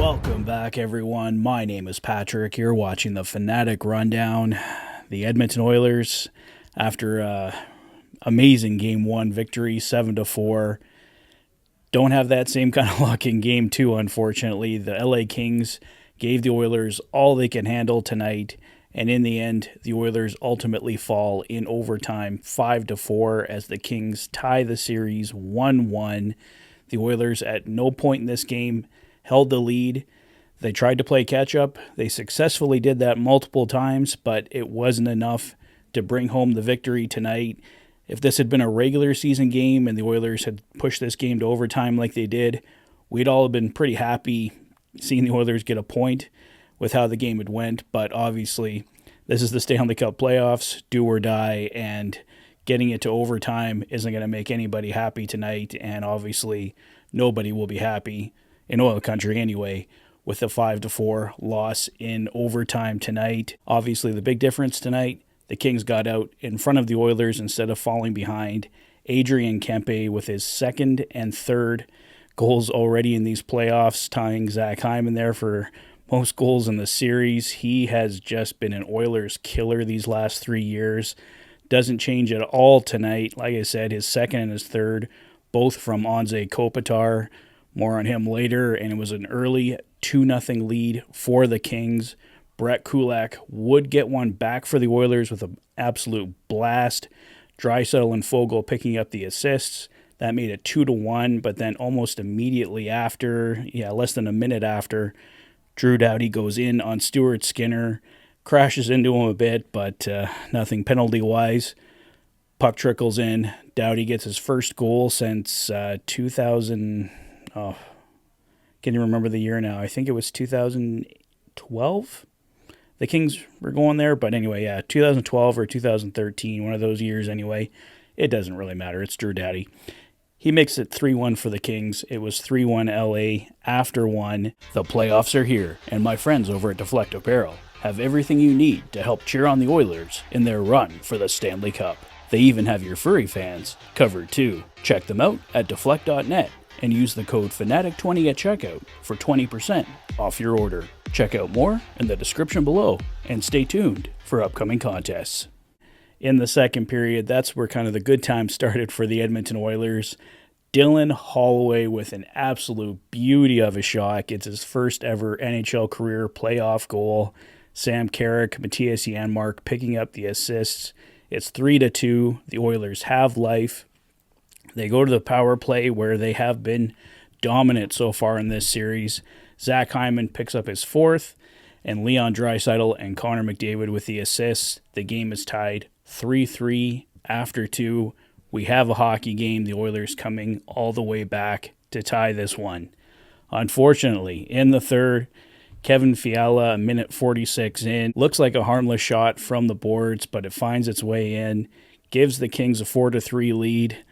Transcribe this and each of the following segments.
Welcome back, everyone. My name is Patrick. You're watching the Fanatic Rundown. The Edmonton Oilers, after a amazing Game 1 victory, 7-4, don't have that same kind of luck in Game 2, unfortunately. The LA Kings gave the Oilers all they can handle tonight, and in the end, the Oilers ultimately fall in overtime 5-4 as the Kings tie the series 1-1. The Oilers at no point in this game held the lead. They tried to play catch-up. They successfully did that multiple times, but it wasn't enough to bring home the victory tonight. If this had been a regular season game and the Oilers had pushed this game to overtime like they did, we'd all have been pretty happy seeing the Oilers get a point with how the game had went. But obviously, this is the Stanley Cup playoffs, do or die, and getting it to overtime isn't going to make anybody happy tonight, and obviously nobody will be happy in oil country anyway with the 5-4 loss in overtime tonight. Obviously the big difference tonight, the Kings got out in front of the Oilers instead of falling behind. Adrian Kempe with his second and third goals already in these playoffs, tying Zach Hyman there for most goals in the series. He has just been an Oilers killer these last 3 years. Doesn't change at all tonight. Like I said, his second and his third, both from Anze Kopitar. More on him later, and it was an early 2-0 lead for the Kings. Brett Kulak would get one back for the Oilers with an absolute blast. Draisaitl and Foegele picking up the assists. That made it 2-1, but then almost immediately after, less than a minute after, Drew Doughty goes in on Stuart Skinner, crashes into him a bit, but nothing penalty-wise. Puck trickles in. Doughty gets his first goal since 2000... Oh, can you remember the year now? I think it was 2012. The Kings were going there, but anyway, 2012 or 2013, one of those years anyway. It doesn't really matter. It's Drew Doughty. He makes it 3-1 for the Kings. It was 3-1 LA after one. The playoffs are here, and my friends over at Deflect Apparel have everything you need to help cheer on the Oilers in their run for the Stanley Cup. They even have your furry fans covered too. Check them out at deflect.net. and use the code FANATIC20 at checkout for 20% off your order. Check out more in the description below, and stay tuned for upcoming contests. In the second period, that's where kind of the good time started for the Edmonton Oilers. Dylan Holloway with an absolute beauty of a shot gets his first ever NHL career playoff goal. Sam Carrick, Matthias Janmark picking up the assists. It's 3-2. The Oilers have life. They go to the power play where they have been dominant so far in this series. Zach Hyman picks up his fourth, and Leon Draisaitl and Connor McDavid with the assists. The game is tied 3-3 after 2. We have a hockey game. The Oilers coming all the way back to tie this one. Unfortunately, in the third, Kevin Fiala, a minute 46 in, looks like a harmless shot from the boards, but it finds its way in, gives the Kings a 4-3 lead.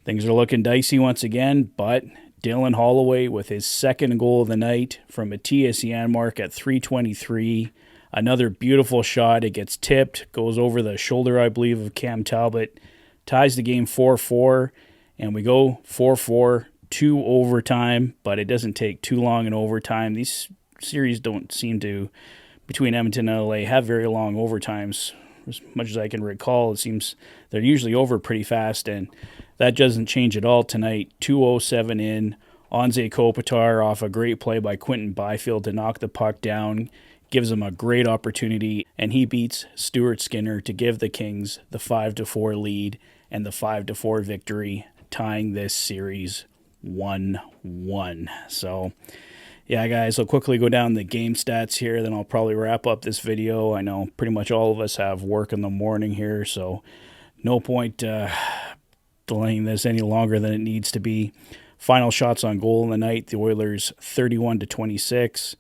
Things are looking dicey once again, but Dylan Holloway with his second goal of the night from Matthias Janmark at 3:23. Another beautiful shot. It gets tipped, goes over the shoulder, I believe, of Cam Talbot, ties the game 4-4, and we go 4-4 to overtime, but it doesn't take too long in overtime. These series don't seem to, between Edmonton and LA, have very long overtimes. As much as I can recall, it seems they're usually over pretty fast, and that doesn't change at all tonight. 2:07 in. Anze Kopitar off a great play by Quinton Byfield to knock the puck down. Gives him a great opportunity, and he beats Stuart Skinner to give the Kings the 5-4 lead and the 5-4 victory, tying this series 1-1. So, yeah, guys, I'll quickly go down the game stats here, then I'll probably wrap up this video. I know pretty much all of us have work in the morning here, so no point delaying this any longer than it needs to be. Final shots on goal in the night, the Oilers 31-26.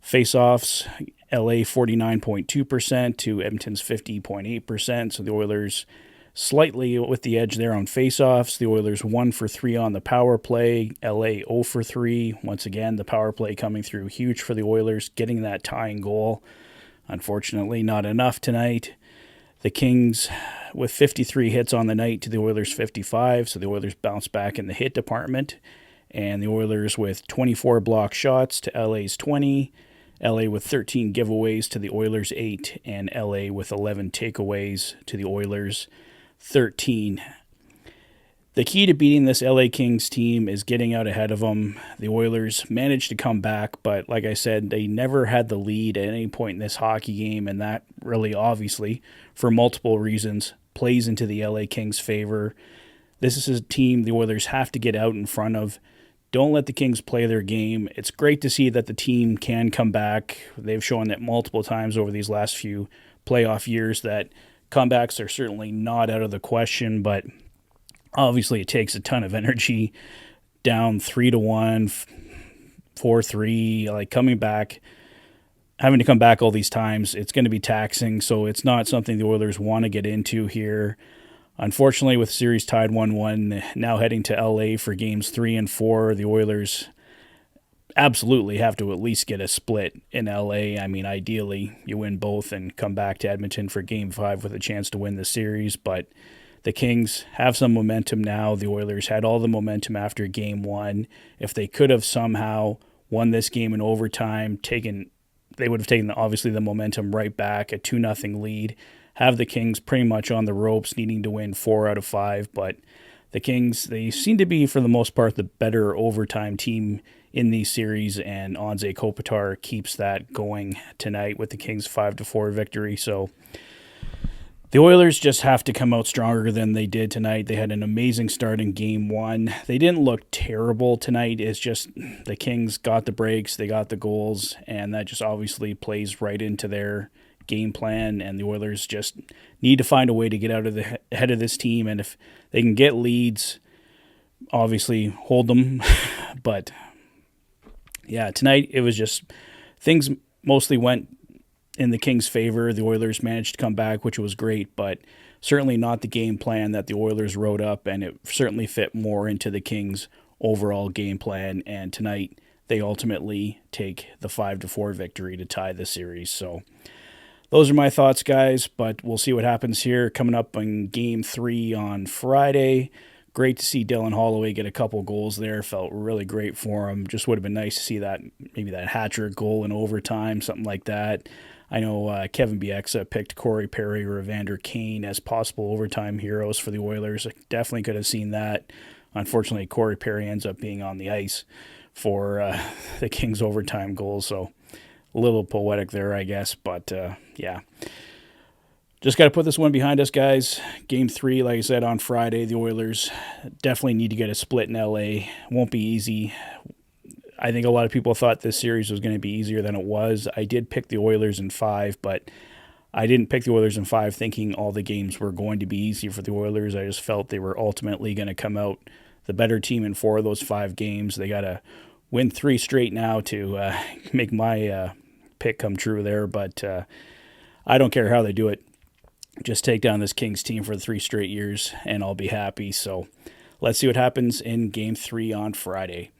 Face-offs, LA 49.2% to Edmonton's 50.8%. So the Oilers slightly with the edge there on face-offs. The Oilers 1 for 3 on the power play. LA 0 for 3. Once again, the power play coming through huge for the Oilers, getting that tying goal. Unfortunately, not enough tonight. The Kings with 53 hits on the night to the Oilers 55, so the Oilers bounce back in the hit department. and the Oilers with 24 block shots to LA's 20, LA with 13 giveaways to the Oilers 8, and LA with 11 takeaways to the Oilers 13. The key to beating this LA Kings team is getting out ahead of them. The Oilers managed to come back, but like I said, they never had the lead at any point in this hockey game, and that really obviously, for multiple reasons, plays into the LA Kings' favor. This is a team the Oilers have to get out in front of. Don't let the Kings play their game. It's great to see that the team can come back. They've shown that multiple times over these last few playoff years that comebacks are certainly not out of the question, but obviously it takes a ton of energy. Down 3-1, 4-3, like coming back, having to come back all these times, it's going to be taxing, so it's not something the Oilers want to get into here. Unfortunately, with series tied 1-1, now heading to LA for games 3 and 4, the Oilers absolutely have to at least get a split in LA. I mean, ideally, you win both and come back to Edmonton for game 5 with a chance to win the series, but the Kings have some momentum now. The Oilers had all the momentum after game 1. If they could have somehow won this game in overtime, they would have taken, obviously, the momentum right back, a 2-0 lead, have the Kings pretty much on the ropes, needing to win 4 out of 5. But the Kings, they seem to be, for the most part, the better overtime team in these series, and Anze Kopitar keeps that going tonight with the Kings' 5-4 victory. So the Oilers just have to come out stronger than they did tonight. They had an amazing start in game 1. They didn't look terrible tonight. It's just the Kings got the breaks, they got the goals, and that just obviously plays right into their game plan, and the Oilers just need to find a way to get out of the head of this team, and if they can get leads, obviously hold them. But yeah, tonight it was just things mostly went in the Kings' favor. The Oilers managed to come back, which was great, but certainly not the game plan that the Oilers wrote up, and it certainly fit more into the Kings' overall game plan, and tonight they ultimately take the 5-4 victory to tie the series. So those are my thoughts, guys, but we'll see what happens here coming up in Game 3 on Friday. Great to see Dylan Holloway get a couple goals there. Felt really great for him. Just would have been nice to see that, maybe that hat-trick goal in overtime, something like that. I know Kevin Bieksa picked Corey Perry or Evander Kane as possible overtime heroes for the Oilers. I definitely could have seen that. Unfortunately, Corey Perry ends up being on the ice for the Kings' overtime goal, so a little poetic there, I guess, but yeah. Just got to put this one behind us, guys. Game 3, like I said, on Friday, the Oilers definitely need to get a split in LA. Won't be easy. I think a lot of people thought this series was going to be easier than it was. I did pick the Oilers in 5, but I didn't pick the Oilers in 5 thinking all the games were going to be easy for the Oilers. I just felt they were ultimately going to come out the better team in 4 of those 5 games. They got to win 3 straight now to make my pick come true there, but I don't care how they do it. Just take down this Kings team for 3 straight years, and I'll be happy. So let's see what happens in Game 3 on Friday.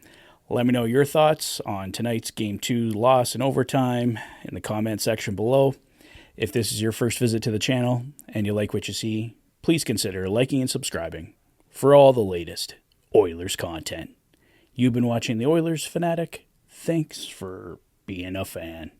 Let me know your thoughts on tonight's Game 2 loss in overtime in the comment section below. If this is your first visit to the channel and you like what you see, please consider liking and subscribing for all the latest Oilers content. You've been watching the Oilers Fanatic. Thanks for being a fan.